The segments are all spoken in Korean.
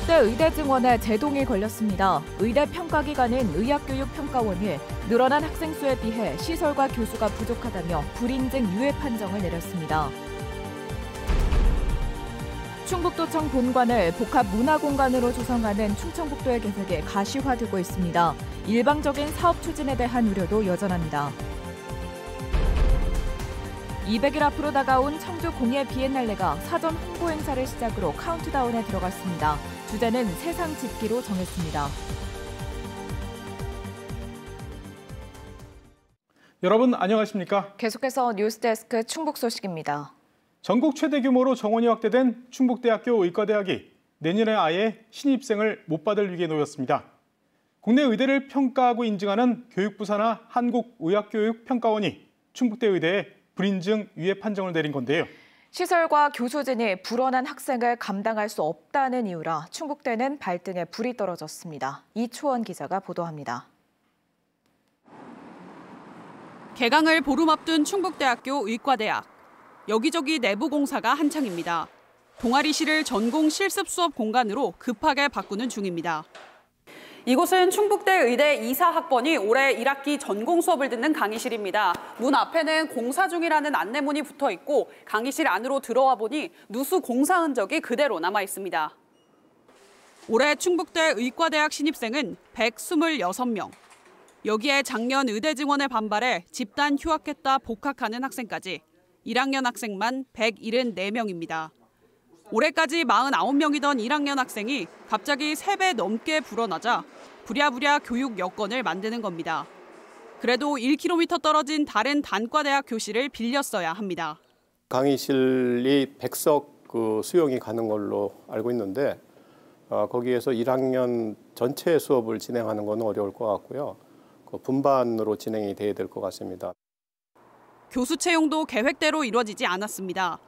충북대 의대 증원에 제동이 걸렸습니다. 의대 평가 기관인 의학교육평가원이 늘어난 학생 수에 비해 시설과 교수가 부족하다며 불인증 유예 판정을 내렸습니다. 충북도청 본관을 복합문화공간으로 조성하는 충청북도의 계획이 가시화되고 있습니다. 일방적인 사업 추진에 대한 우려도 여전합니다. 200일 앞으로 다가온 청주 공예 비엔날레가 사전 홍보 행사를 시작으로 카운트다운에 들어갔습니다. 주제는 세상 짓기로 정했습니다. 여러분 안녕하십니까? 계속해서 뉴스데스크 충북 소식입니다. 전국 최대 규모로 정원이 확대된 충북대학교 의과대학이 내년에 아예 신입생을 못 받을 위기에 놓였습니다. 국내 의대를 평가하고 인증하는 교육부 산하 한국의학교육평가원이 충북대 의대에 불인증 유예 판정을 내린 건데요. 시설과 교수진이 불원한 학생을 감당할 수 없다는 이유라 충북대는 발등에 불이 떨어졌습니다. 이초원 기자가 보도합니다. 개강을 보름 앞둔 충북대학교 의과대학. 여기저기 내부 공사가 한창입니다. 동아리실을 전공 실습 수업 공간으로 급하게 바꾸는 중입니다. 이곳은 충북대 의대 24학번이 올해 1학기 전공 수업을 듣는 강의실입니다. 문 앞에는 공사 중이라는 안내문이 붙어 있고 강의실 안으로 들어와 보니 누수 공사 흔적이 그대로 남아 있습니다. 올해 충북대 의과대학 신입생은 126명. 여기에 작년 의대 증원에 반발해 집단 휴학했다 복학하는 학생까지 1학년 학생만 174명입니다. 올해까지 49명이던 1학년 학생이 갑자기 3배 넘게 불어나자 부랴부랴 교육 여건을 만드는 겁니다. 그래도 1km 떨어진 다른 단과대학 교실을 빌렸어야 합니다. 강의실이 100석 수용이 가는 걸로 알고 있는데 거기에서 1학년 전체 수업을 진행하는 건 어려울 것 같고요. 분반으로 진행이 돼야 될 것 같습니다. 교수 채용도 계획대로 이루어지지 않았습니다.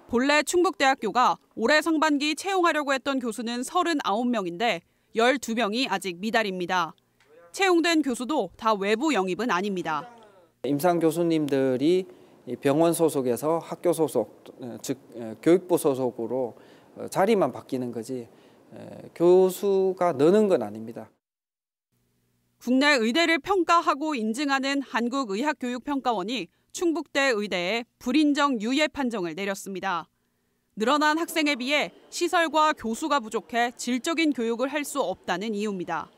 본래 충북대학교가 올해 상반기 채용하려고 했던 교수는 39명인데 12명이 아직 미달입니다. 채용된 교수도 다 외부 영입은 아닙니다. 임상 교수님들이 병원 소속에서 학교 소속, 즉 교육부 소속으로 자리만 바뀌는 거지 교수가 느는 건 아닙니다. 국내 의대를 평가하고 인증하는 한국의학교육평가원이 충북대 의대에 불인정 유예 판정을 내렸습니다. 늘어난 학생에 비해 시설과 교수가 부족해 질적인 교육을 할 수 없다는 이유입니다.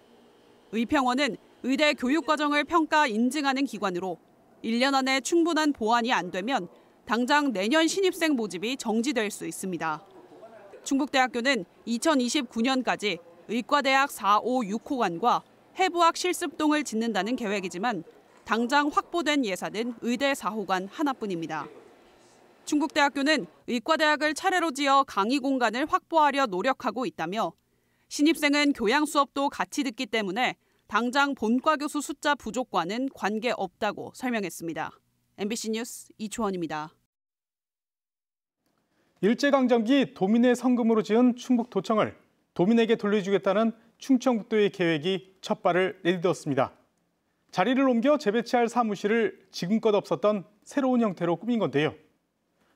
의평원은 의대 교육과정을 평가 인증하는 기관으로 1년 안에 충분한 보완이 안 되면 당장 내년 신입생 모집이 정지될 수 있습니다. 충북대학교는 2029년까지 의과대학 4, 5, 6호관과 해부학 실습동을 짓는다는 계획이지만 당장 확보된 예산은 의대 4호관 하나뿐입니다. 충북대학교는 의과대학을 차례로 지어 강의 공간을 확보하려 노력하고 있다며 신입생은 교양 수업도 같이 듣기 때문에 당장 본과 교수 숫자 부족과는 관계없다고 설명했습니다. MBC 뉴스 이초원입니다. 일제강점기 도민의 성금으로 지은 충북도청을 도민에게 돌려주겠다는 충청북도의 계획이 첫 발을 내딛었습니다. 자리를 옮겨 재배치할 사무실을 지금껏 없었던 새로운 형태로 꾸민 건데요.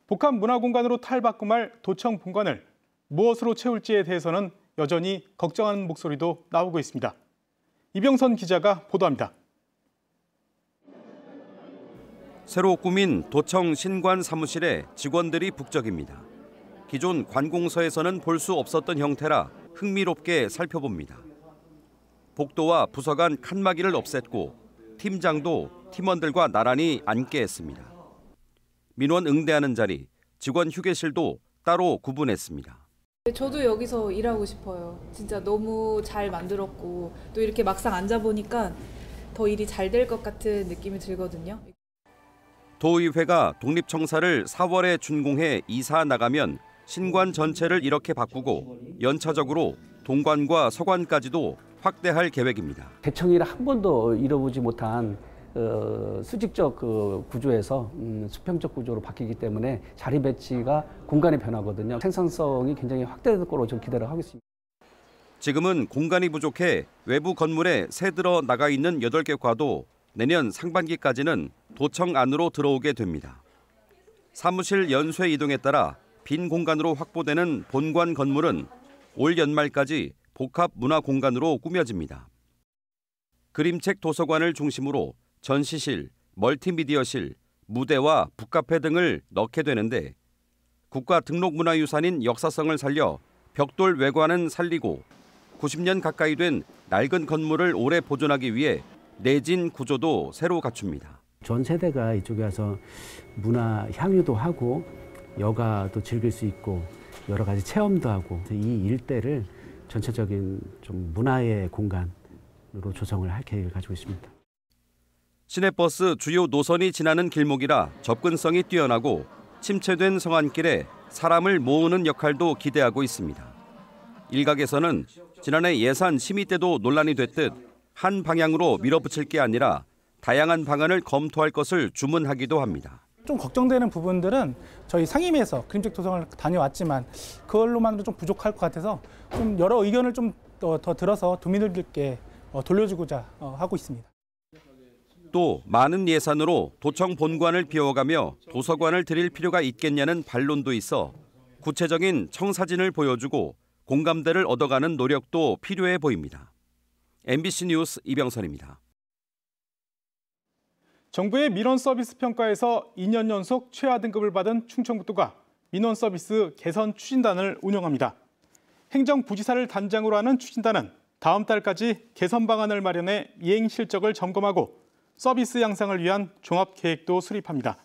복합문화공간으로 탈바꿈할 도청 본관을 무엇으로 채울지에 대해서는 여전히 걱정하는 목소리도 나오고 있습니다. 이병선 기자가 보도합니다. 새로 꾸민 도청 신관 사무실에 직원들이 북적입니다. 기존 관공서에서는 볼 수 없었던 형태라 흥미롭게 살펴봅니다. 복도와 부서 간 칸막이를 없앴고 팀장도 팀원들과 나란히 앉게 했습니다. 민원 응대하는 자리, 직원 휴게실도 따로 구분했습니다. 저도 여기서 일하고 싶어요. 진짜 너무 잘 만들었고 또 이렇게 막상 앉아보니까 더 일이 잘 될 것 같은 느낌이 들거든요. 도의회가 독립청사를 4월에 준공해 이사 나가면 신관 전체를 이렇게 바꾸고 연차적으로 동관과 서관까지도 확대할 계획입니다. 대청이라 한 번도 이뤄보지 못한 수직적 구조에서 수평적 구조로 바뀌기 때문에 자리 배치가 공간이 변하거든요. 생산성이 굉장히 확대될 거로 좀 기대를 하고 있습니다. 지금은 공간이 부족해 외부 건물에 새 들어 나가 있는 8개 과도 내년 상반기까지는 도청 안으로 들어오게 됩니다. 사무실 연쇄 이동에 따라 빈 공간으로 확보되는 본관 건물은 올 연말까지 복합 문화 공간으로 꾸며집니다. 그림책 도서관을 중심으로 전시실, 멀티미디어실, 무대와 북카페 등을 넣게 되는데 국가 등록문화유산인 역사성을 살려 벽돌 외관은 살리고 90년 가까이 된 낡은 건물을 오래 보존하기 위해 내진 구조도 새로 갖춥니다. 전 세대가 이쪽에 와서 문화 향유도 하고 여가도 즐길 수 있고 여러 가지 체험도 하고 이 일대를 전체적인 좀 문화의 공간으로 조성을 할 계획을 가지고 있습니다. 시내버스 주요 노선이 지나는 길목이라 접근성이 뛰어나고 침체된 성안길에 사람을 모으는 역할도 기대하고 있습니다. 일각에서는 지난해 예산 심의 때도 논란이 됐듯 한 방향으로 밀어붙일 게 아니라 다양한 방안을 검토할 것을 주문하기도 합니다. 좀 걱정되는 부분들은 저희 상임위에서 그림책 도서관을 다녀왔지만 그걸로만으로 좀 부족할 것 같아서 좀 여러 의견을 좀 더 들어서 도민들께 돌려주고자 하고 있습니다. 또 많은 예산으로 도청 본관을 비워가며 도서관을 드릴 필요가 있겠냐는 반론도 있어 구체적인 청사진을 보여주고 공감대를 얻어가는 노력도 필요해 보입니다. MBC 뉴스 이병선입니다. 정부의 민원 서비스 평가에서 2년 연속 최하 등급을 받은 충청북도가 민원 서비스 개선 추진단을 운영합니다. 행정부지사를 단장으로 하는 추진단은 다음 달까지 개선 방안을 마련해 이행 실적을 점검하고 서비스 향상을 위한 종합 계획도 수립합니다.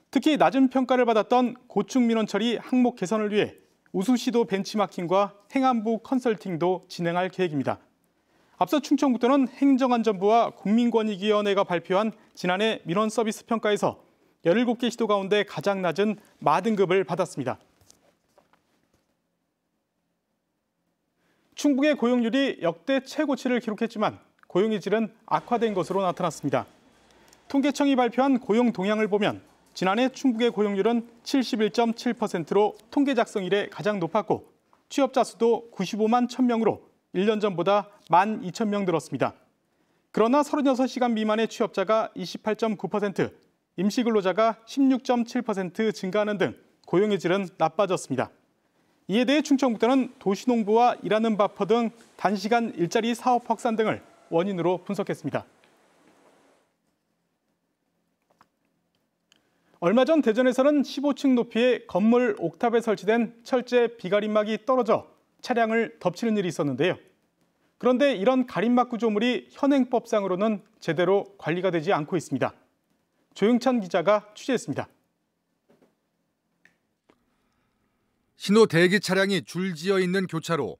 특히 낮은 평가를 받았던 고충 민원 처리 항목 개선을 위해 우수시도 벤치마킹과 행안부 컨설팅도 진행할 계획입니다. 앞서 충청북도는 행정안전부와 국민권익위원회가 발표한 지난해 민원 서비스 평가에서 17개 시도 가운데 가장 낮은 마등급을 받았습니다. 충북의 고용률이 역대 최고치를 기록했지만 고용의 질은 악화된 것으로 나타났습니다. 통계청이 발표한 고용 동향을 보면 지난해 충북의 고용률은 71.7%로 통계 작성 이래 가장 높았고 취업자 수도 95만 1,000명으로 1년 전보다 12,000명 늘었습니다. 그러나 36시간 미만의 취업자가 28.9%, 임시근로자가 16.7% 증가하는 등 고용의 질은 나빠졌습니다. 이에 대해 충청북도는 도시농부와 일하는 바퍼 등 단시간 일자리 사업 확산 등을 원인으로 분석했습니다. 얼마 전 대전에서는 15층 높이의 건물 옥탑에 설치된 철제 비가림막이 떨어져 차량을 덮치는 일이 있었는데요. 그런데 이런 가림막 구조물이 현행법상으로는 제대로 관리가 되지 않고 있습니다. 조영찬 기자가 취재했습니다. 신호 대기 차량이 줄지어 있는 교차로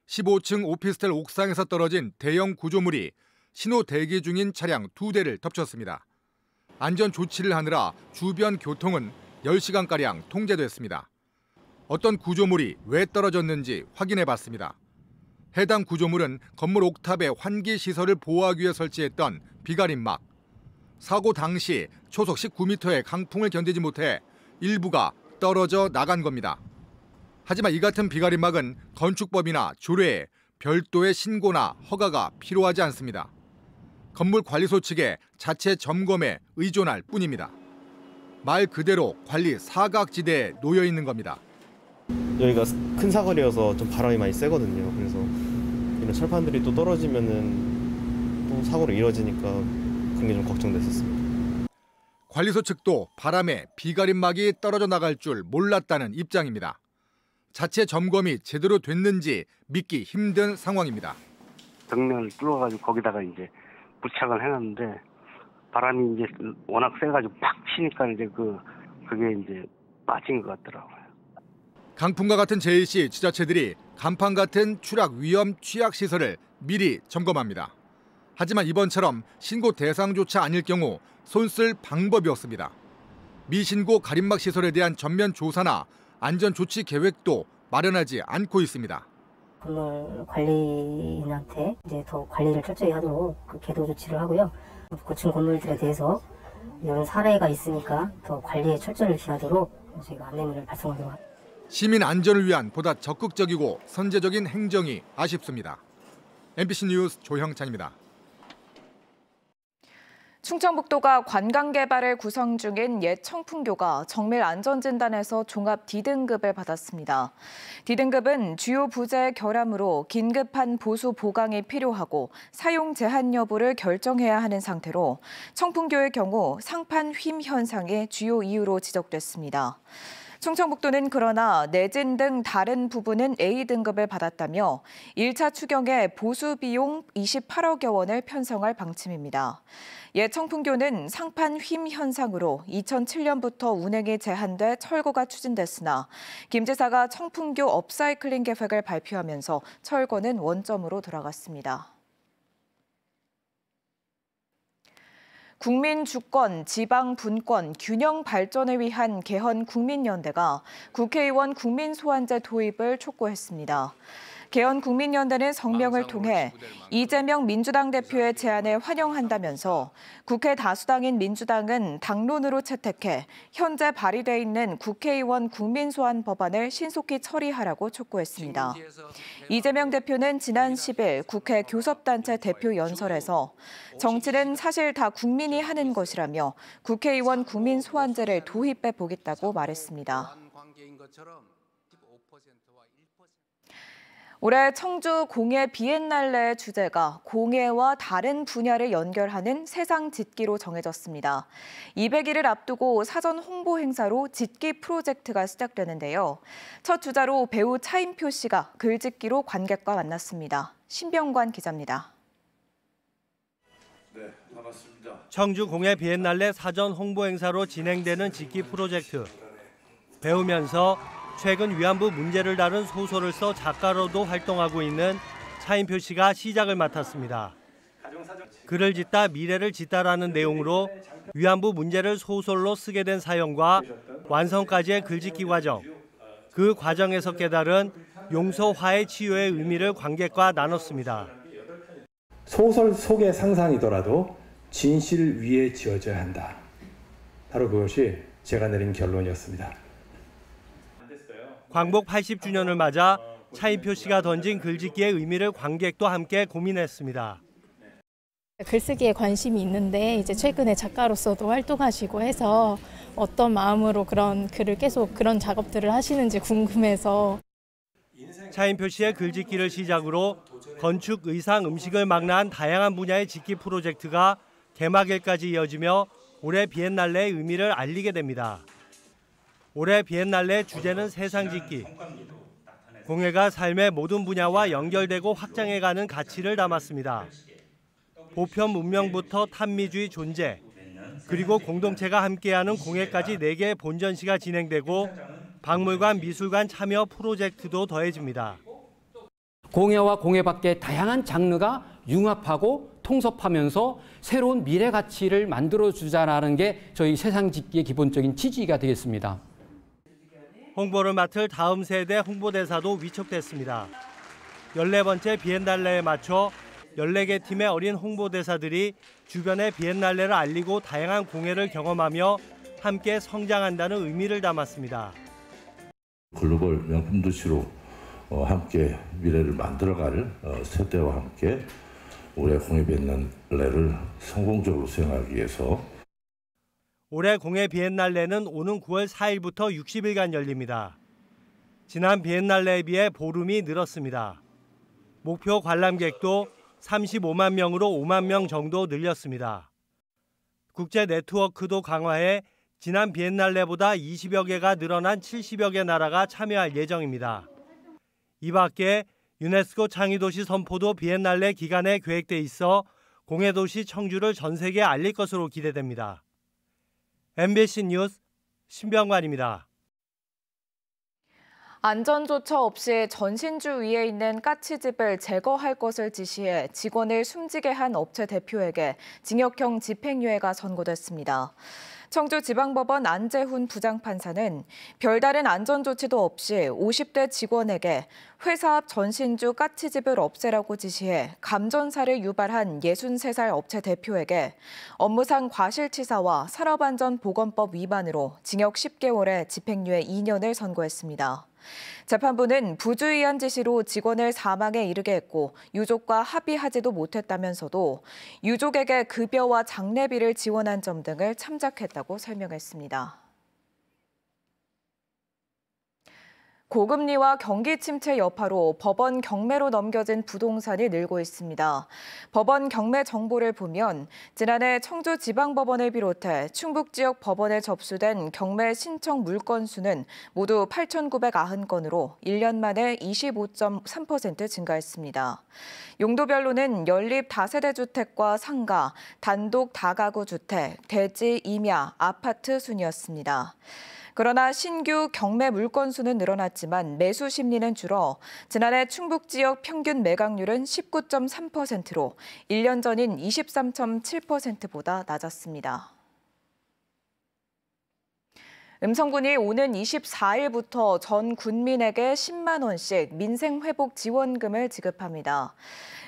15층 오피스텔 옥상에서 떨어진 대형 구조물이 신호 대기 중인 차량 2대를 덮쳤습니다. 안전 조치를 하느라 주변 교통은 10시간가량 통제됐습니다. 어떤 구조물이 왜 떨어졌는지 확인해 봤습니다. 해당 구조물은 건물 옥탑의 환기 시설을 보호하기 위해 설치했던 비가림막. 사고 당시 초속 19m의 강풍을 견디지 못해 일부가 떨어져 나간 겁니다. 하지만 이 같은 비가림막은 건축법이나 조례에 별도의 신고나 허가가 필요하지 않습니다. 건물관리소 측의 자체 점검에 의존할 뿐입니다. 말 그대로 관리 사각지대에 놓여 있는 겁니다. 여기가 큰 사거리여서 좀 바람이 많이 세거든요. 그래서 이런 철판들이 또 떨어지면은 또 사고로 이뤄지니까 그런 게 좀 걱정됐었습니다. 관리소 측도 바람에 비가림막이 떨어져 나갈 줄 몰랐다는 입장입니다. 자체 점검이 제대로 됐는지 믿기 힘든 상황입니다. 벽면을 뚫어가지고 거기다가 이제 부착을 해놨는데 바람이 이제 워낙 세가지고 팍 치니까 이제 그게 이제 빠진 것 같더라고요. 강풍과 같은 제일 시 지자체들이 간판 같은 추락 위험 취약 시설을 미리 점검합니다. 하지만 이번처럼 신고 대상조차 아닐 경우 손쓸 방법이 없습니다. 미신고 가림막 시설에 대한 전면 조사나 안전 조치 계획도 마련하지 않고 있습니다. 건물 관리인한테 이제 더 관리를 철저히 하도록 그 계도 조치를 하고요. 고층 건물들에 대해서 이런 사례가 있으니까 더 관리에 철저를 기하도록 저희가 안내문을 발송하도록 합니다. 시민 안전을 위한 보다 적극적이고 선제적인 행정이 아쉽습니다. MBC 뉴스 조형찬입니다. 충청북도가 관광개발을 구성 중인 옛 청풍교가 정밀 안전진단에서 종합 D등급을 받았습니다. D등급은 주요 부재의 결함으로 긴급한 보수 보강이 필요하고 사용 제한 여부를 결정해야 하는 상태로 청풍교의 경우 상판 휨 현상이 주요 이유로 지적됐습니다. 충청북도는 그러나 내진 등 다른 부분은 A등급을 받았다며 1차 추경에 보수 비용 28억여 원을 편성할 방침입니다. 옛 청풍교는 상판 휨 현상으로 2007년부터 운행이 제한돼 철거가 추진됐으나 김 지사가 청풍교 업사이클링 계획을 발표하면서 철거는 원점으로 돌아갔습니다. 국민 주권, 지방 분권, 균형 발전을 위한 개헌 국민연대가 국회의원 국민소환제 도입을 촉구했습니다. 개헌 국민연대는 성명을 통해 이재명 민주당 대표의 제안에 환영한다면서 국회 다수당인 민주당은 당론으로 채택해 현재 발의돼 있는 국회의원 국민소환 법안을 신속히 처리하라고 촉구했습니다. 이재명 대표는 지난 10일 국회 교섭단체 대표 연설에서 정치는 사실 다 국민이 하는 것이라며 국회의원 국민소환제를 도입해 보겠다고 말했습니다. 올해 청주 공예 비엔날레의 주제가 공예와 다른 분야를 연결하는 세상 짓기로 정해졌습니다. 200일을 앞두고 사전 홍보 행사로 짓기 프로젝트가 시작되는데요. 첫 주자로 배우 차인표 씨가 글짓기로 관객과 만났습니다. 신병관 기자입니다. 네, 반갑습니다. 청주 공예 비엔날레 사전 홍보 행사로 진행되는 짓기 프로젝트. 배우면서 최근 위안부 문제를 다룬 소설을 써 작가로도 활동하고 있는 차인표 씨가 시작을 맡았습니다. 글을 짓다 미래를 짓다라는 내용으로 위안부 문제를 소설로 쓰게 된 사연과 완성까지의 글짓기 과정, 그 과정에서 깨달은 용서, 화해, 치유의 의미를 관객과 나눴습니다. 소설 속의 상상이더라도 진실 위에 지어져야 한다. 바로 그것이 제가 내린 결론이었습니다. 광복 80주년을 맞아 차인표 씨가 던진 글짓기의 의미를 관객도 함께 고민했습니다. 글쓰기에 관심이 있는데 이제 최근에 작가로서도 활동하시고 해서 어떤 마음으로 그런 글을 계속 그런 작업들을 하시는지 궁금해서. 차인표 씨의 글짓기를 시작으로 건축, 의상, 음식을 망라한 다양한 분야의 짓기 프로젝트가 개막일까지 이어지며 올해 비엔날레의 의미를 알리게 됩니다. 올해 비엔날레의 주제는 세상 짓기. 공예가 삶의 모든 분야와 연결되고 확장해가는 가치를 담았습니다. 보편 문명부터 탄미주의 존재, 그리고 공동체가 함께하는 공예까지 4개의 본전시가 진행되고 박물관, 미술관 참여 프로젝트도 더해집니다. 공예와 공예 밖의 다양한 장르가 융합하고 통섭하면서 새로운 미래 가치를 만들어주자라는 게 저희 세상 짓기의 기본적인 취지가 되겠습니다. 홍보를 맡을 다음 세대 홍보대사도 위촉됐습니다. 14번째 비엔날레에 맞춰 14개 팀의 어린 홍보대사들이 주변의 비엔날레를 알리고 다양한 공예를 경험하며 함께 성장한다는 의미를 담았습니다. 글로벌 명품 도시로 함께 미래를 만들어갈 세대와 함께 올해 공예 비엔날레를 성공적으로 수행하기 위해서 올해 공예 비엔날레는 오는 9월 4일부터 60일간 열립니다. 지난 비엔날레에 비해 보름이 늘었습니다. 목표 관람객도 35만 명으로 5만 명 정도 늘렸습니다. 국제 네트워크도 강화해 지난 비엔날레보다 20여 개가 늘어난 70여 개 나라가 참여할 예정입니다. 이 밖에 유네스코 창의도시 선포도 비엔날레 기간에 계획돼 있어 공예도시 청주를 전 세계에 알릴 것으로 기대됩니다. MBC 뉴스 신병관입니다. 안전조처 없이 전신주 위에 있는 까치집을 제거할 것을 지시해 직원을 숨지게 한 업체 대표에게 징역형 집행유예가 선고됐습니다. 청주지방법원 안재훈 부장판사는 별다른 안전조치도 없이 50대 직원에게 회사 앞 전신주 까치집을 없애라고 지시해 감전사를 유발한 63살 업체 대표에게 업무상 과실치사와 산업안전보건법 위반으로 징역 10개월에 집행유예 2년을 선고했습니다. 재판부는 부주의한 지시로 직원을 사망에 이르게 했고 유족과 합의하지도 못했다면서도 유족에게 급여와 장례비를 지원한 점 등을 참작했다고 설명했습니다. 고금리와 경기 침체 여파로 법원 경매로 넘겨진 부동산이 늘고 있습니다. 법원 경매 정보를 보면 지난해 청주지방법원을 비롯해 충북 지역 법원에 접수된 경매 신청 물건 수는 모두 8,990건으로 1년 만에 25.3% 증가했습니다. 용도별로는 연립 다세대 주택과 상가, 단독 다가구 주택, 대지, 임야, 아파트 순이었습니다. 그러나 신규 경매 물건 수는 늘어났지만 매수 심리는 줄어 지난해 충북 지역 평균 매각률은 19.3%로 1년 전인 23.7%보다 낮았습니다. 음성군이 오는 24일부터 전 군민에게 10만 원씩 민생회복 지원금을 지급합니다.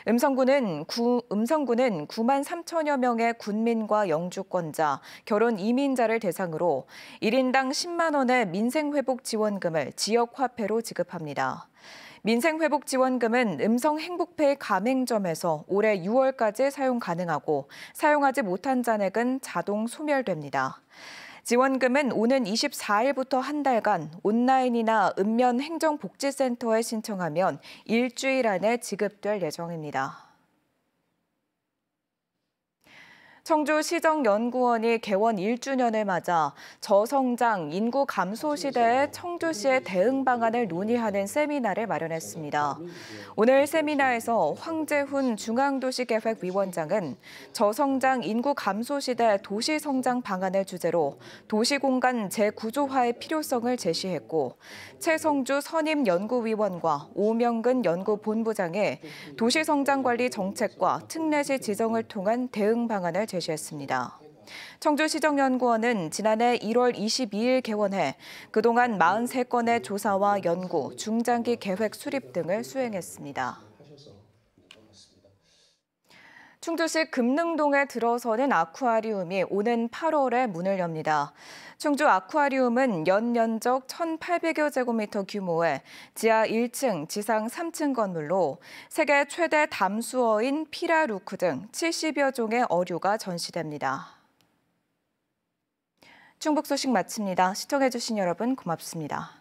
음성군은 9만 3천여 명의 군민과 영주권자, 결혼 이민자를 대상으로 1인당 10만 원의 민생회복 지원금을 지역화폐로 지급합니다. 민생회복지원금은 음성행복페이 가맹점에서 올해 6월까지 사용 가능하고 사용하지 못한 잔액은 자동 소멸됩니다. 지원금은 오는 24일부터 한 달간 온라인이나 읍면 행정복지센터에 신청하면 일주일 안에 지급될 예정입니다. 청주시정연구원이 개원 1주년을 맞아 저성장 인구 감소 시대의 청주시의 대응 방안을 논의하는 세미나를 마련했습니다. 오늘 세미나에서 황재훈 중앙도시계획위원장은 저성장 인구 감소 시대 도시성장 방안을 주제로 도시공간 재구조화의 필요성을 제시했고 최성주 선임연구위원과 오명근 연구본부장이 도시성장관리 정책과 특례시 지정을 통한 대응 방안을 제시했습니다. 청주시정연구원은 지난해 1월 22일 개원해 그동안 43건의 조사와 연구, 중장기 계획 수립 등을 수행했습니다. 충주시 금능동에 들어서는 아쿠아리움이 오는 8월에 문을 엽니다. 충주 아쿠아리움은 연면적 1,800여 제곱미터 규모의 지하 1층, 지상 3층 건물로 세계 최대 담수어인 피라루크 등 70여 종의 어류가 전시됩니다. 충북 소식 마칩니다. 시청해주신 여러분 고맙습니다.